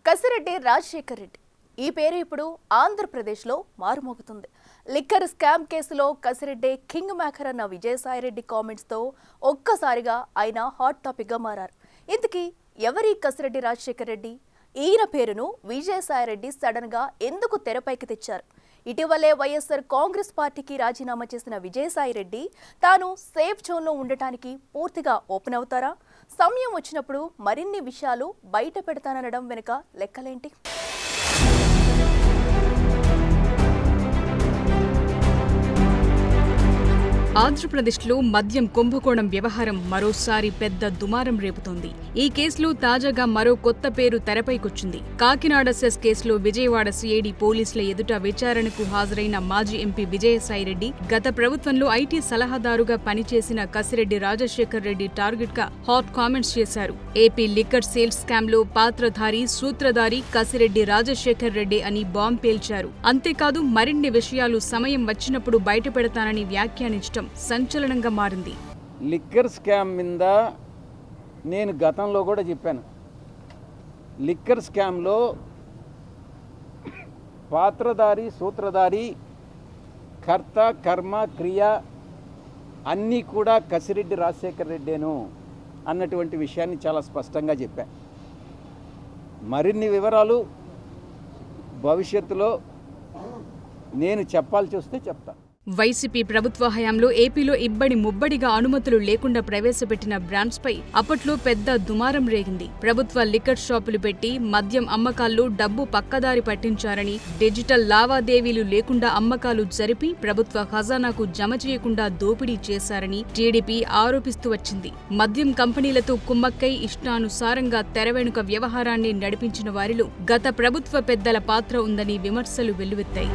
కసిరెడ్డి రాజశేఖర్ రెడ్డి ఈ పేరు ఇప్పుడు ఆంధ్రప్రదేశ్లో మారుమోగుతుంది. లిక్కర్ స్కామ్ కేసులో కసిరెడ్డి కింగ్ మేకర్ అన్న విజయసాయిరెడ్డి కామెంట్స్తో ఒక్కసారిగా ఆయన హాట్ టాపిక్గా మారారు. ఇంతకీ ఎవరి కసిరెడ్డి రాజశేఖర్ రెడ్డి? ఈయన పేరును విజయసాయిరెడ్డి సడన్గా ఎందుకు తెరపైకి తెచ్చారు? ఇటీవలే వైఎస్ఆర్ కాంగ్రెస్ పార్టీకి రాజీనామా చేసిన విజయసాయిరెడ్డి తాను సేఫ్ జోన్లో ఉండటానికి పూర్తిగా ఓపెన్ అవుతారా? సమయం వచ్చినప్పుడు మరిన్ని విషయాలు బయట పెడతాననడం వెనుక లెక్కలేంటి? ఆంధ్రప్రదేశ్లో మద్యం కుంభకోణం వ్యవహారం మరోసారి పెద్ద దుమారం రేపుతోంది. ఈ కేసులో తాజాగా మరో కొత్త పేరు తెరపైకొచ్చింది. కాకినాడ సెస్ కేసులో విజయవాడ సిఐడి పోలీసుల ఎదుట విచారణకు హాజరైన మాజీ ఎంపీ విజయసాయిరెడ్డి గత ప్రభుత్వంలో ఐటీ సలహాదారుగా పనిచేసిన కసిరెడ్డి రాజశేఖర్ రెడ్డి టార్గెట్ గా హాట్ కామెంట్స్ చేశారు. ఏపీ లిక్కర్ సేల్స్ స్కామ్ లో పాత్రధారి సూత్రధారి కసిరెడ్డి రాజశేఖర్ రెడ్డి అని బాంబ్ పేల్చారు. అంతేకాదు మరిన్ని విషయాలు సమయం వచ్చినప్పుడు బయటపెడతానని వ్యాఖ్యానించడం సంచలనంగా మారింది. లిక్కర్ స్కామ్ మీద నేను గతంలో కూడా చెప్పాను. లిక్కర్ స్కామ్లో పాత్రధారి సూత్రధారి కర్త కర్మ క్రియ అన్నీ కూడా కసిరెడ్డి రాజశేఖర్ రెడ్డేను అన్నటువంటి విషయాన్ని చాలా స్పష్టంగా చెప్పాను. మరిన్ని వివరాలు భవిష్యత్తులో నేను చెప్పాల్సి వస్తే చెప్తాను. వైసీపీ ప్రభుత్వ హయాంలో ఏపీలో ఇబ్బడి ముబ్బడిగా అనుమతులు లేకుండా ప్రవేశపెట్టిన బ్రాండ్స్పై అప్పట్లో పెద్ద దుమారం రేగింది. ప్రభుత్వ లిక్కర్ షాపులు పెట్టి మద్యం అమ్మకాల్లో డబ్బు పక్కదారి పట్టించారని, డిజిటల్ లావాదేవీలు లేకుండా అమ్మకాలు జరిపి ప్రభుత్వ ఖజానాకు జమ చేయకుండా దోపిడీ చేశారని టీడీపీ ఆరోపిస్తూ వచ్చింది. మద్యం కంపెనీలతో కుమ్మక్కై ఇష్టానుసారంగా తెరవెనుక వ్యవహారాన్ని నడిపించిన వారిలో గత ప్రభుత్వ పెద్దల పాత్ర ఉందని విమర్శలు వెల్లువెత్తాయి.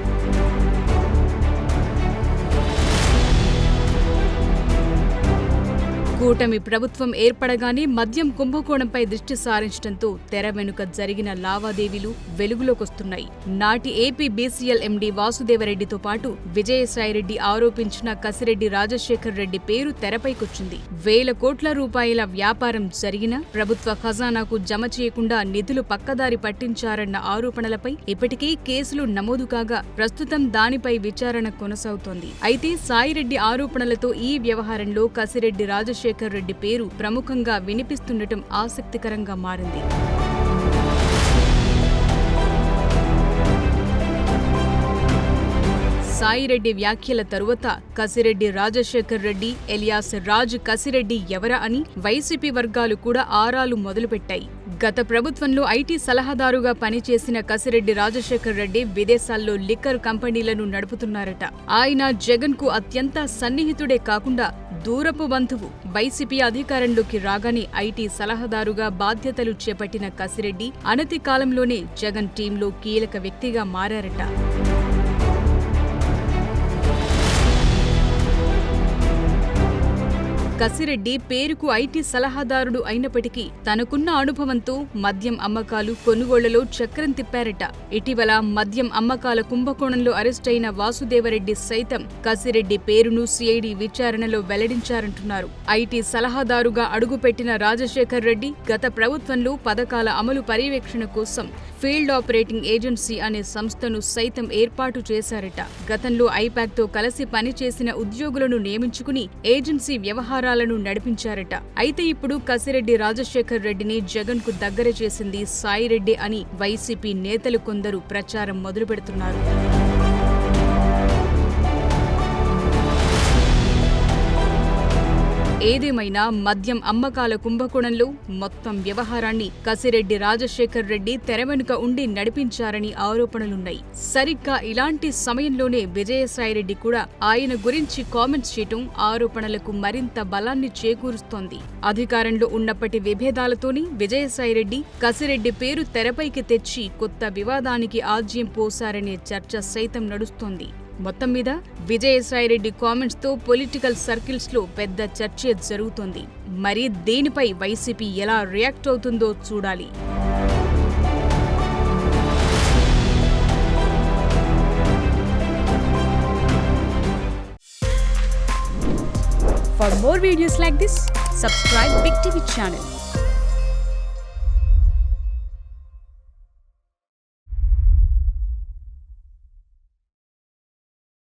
కూటమి ప్రభుత్వం ఏర్పడగానే మద్యం కుంభకోణంపై దృష్టి సారించడంతో తెర వెనుక జరిగిన లావాదేవీలు వెలుగులోకొస్తున్నాయి. నాటి ఏపీ బీసీఎల్ ఎండీ వాసుదేవరెడ్డితో పాటు విజయసాయిరెడ్డి ఆరోపించిన కసిరెడ్డి రాజశేఖర్ రెడ్డి పేరు తెరపైకొచ్చింది. వేల కోట్ల రూపాయల వ్యాపారం జరిగినా ప్రభుత్వ ఖజానాకు జమ చేయకుండా నిధులు పక్కదారి పట్టించారన్న ఆరోపణలపై ఇప్పటికే కేసులు నమోదు కాగా ప్రస్తుతం దానిపై విచారణ కొనసాగుతోంది. అయితే సాయిరెడ్డి ఆరోపణలతో ఈ వ్యవహారంలో కసిరెడ్డి రాజశేఖర్ రెడ్డి పేరు ప్రముఖంగా వినిపిస్తుండటం ఆసక్తికరంగా మారింది. సాయిరెడ్డి వ్యాఖ్యల తరువాత కసిరెడ్డి రాజశేఖర్ రెడ్డి ఎలియాస్ రాజ్ కసిరెడ్డి ఎవరా అని వైసీపీ వర్గాలు కూడా ఆరాలు మొదలుపెట్టాయి. గత ప్రభుత్వంలో ఐటీ సలహాదారుగా పనిచేసిన కసిరెడ్డి రాజశేఖర్ రెడ్డి విదేశాల్లో లిక్కర్ కంపెనీలను నడుపుతున్నారట. ఆయన జగన్ కు అత్యంత సన్నిహితుడే కాకుండా దూరపు బంధువు. వైసీపీ అధికారంలోకి రాగానే ఐటీ సలహాదారుగా బాధ్యతలు చేపట్టిన కసిరెడ్డి అనతి కాలంలోనే జగన్ టీంలో కీలక వ్యక్తిగా మారారట. కసిరెడ్డి పేరుకు ఐటీ సలహాదారుడు అయినప్పటికీ తనకున్న అనుభవంతో మద్యం అమ్మకాలు కొనుగోళ్లలో చక్రం తిప్పారట. ఇటీవల మద్యం అమ్మకాల కుంభకోణంలో అరెస్టైన వాసుదేవరెడ్డి సైతం కసిరెడ్డి పేరును సిఐడి విచారణలో వెల్లడించారంటున్నారు. ఐటీ సలహాదారుగా అడుగుపెట్టిన రాజశేఖర్ రెడ్డి గత ప్రభుత్వంలో పథకాల అమలు పర్యవేక్షణ కోసం ఫీల్డ్ ఆపరేటింగ్ ఏజెన్సీ అనే సంస్థను సైతం ఏర్పాటు చేశారట. గతంలో ఐపాక్తో కలిసి పనిచేసిన ఉద్యోగులను నియమించుకుని ఏజెన్సీ వ్యవహారాలను నడిపించారట. అయితే ఇప్పుడు కసిరెడ్డి రాజశేఖర్ రెడ్డిని జగన్ కు దగ్గర చేసింది సాయిరెడ్డి అని వైసీపీ నేతలు కొందరు ప్రచారం మొదలుపెడుతున్నారు. ఏదేమైనా మద్యం అమ్మకాల కుంభకోణంలో మొత్తం వ్యవహారాన్ని కసిరెడ్డి రాజశేఖర్ రెడ్డి తెరవెనుక ఉండి నడిపించారని ఆరోపణలున్నాయి. సరిగ్గా ఇలాంటి సమయంలోనే విజయసాయిరెడ్డి కూడా ఆయన గురించి కామెంట్స్ చేయటం ఆరోపణలకు మరింత బలాన్ని చేకూరుస్తోంది. అధికారంలో ఉన్నప్పటి విభేదాలతోనే విజయసాయిరెడ్డి కసిరెడ్డి పేరు తెరపైకి తెచ్చి కొత్త వివాదానికి ఆజ్యం పోశారనే చర్చ సైతం నడుస్తోంది. మొత్తం మీద విజయసాయిరెడ్డి కామెంట్స్ తో పొలిటికల్ సర్కిల్స్ లో పెద్ద చర్చ జరుగుతోంది. మరి దీనిపై వైసీపీ ఎలా రియాక్ట్ అవుతుందో చూడాలి. For more videos like this, subscribe Big TV channel.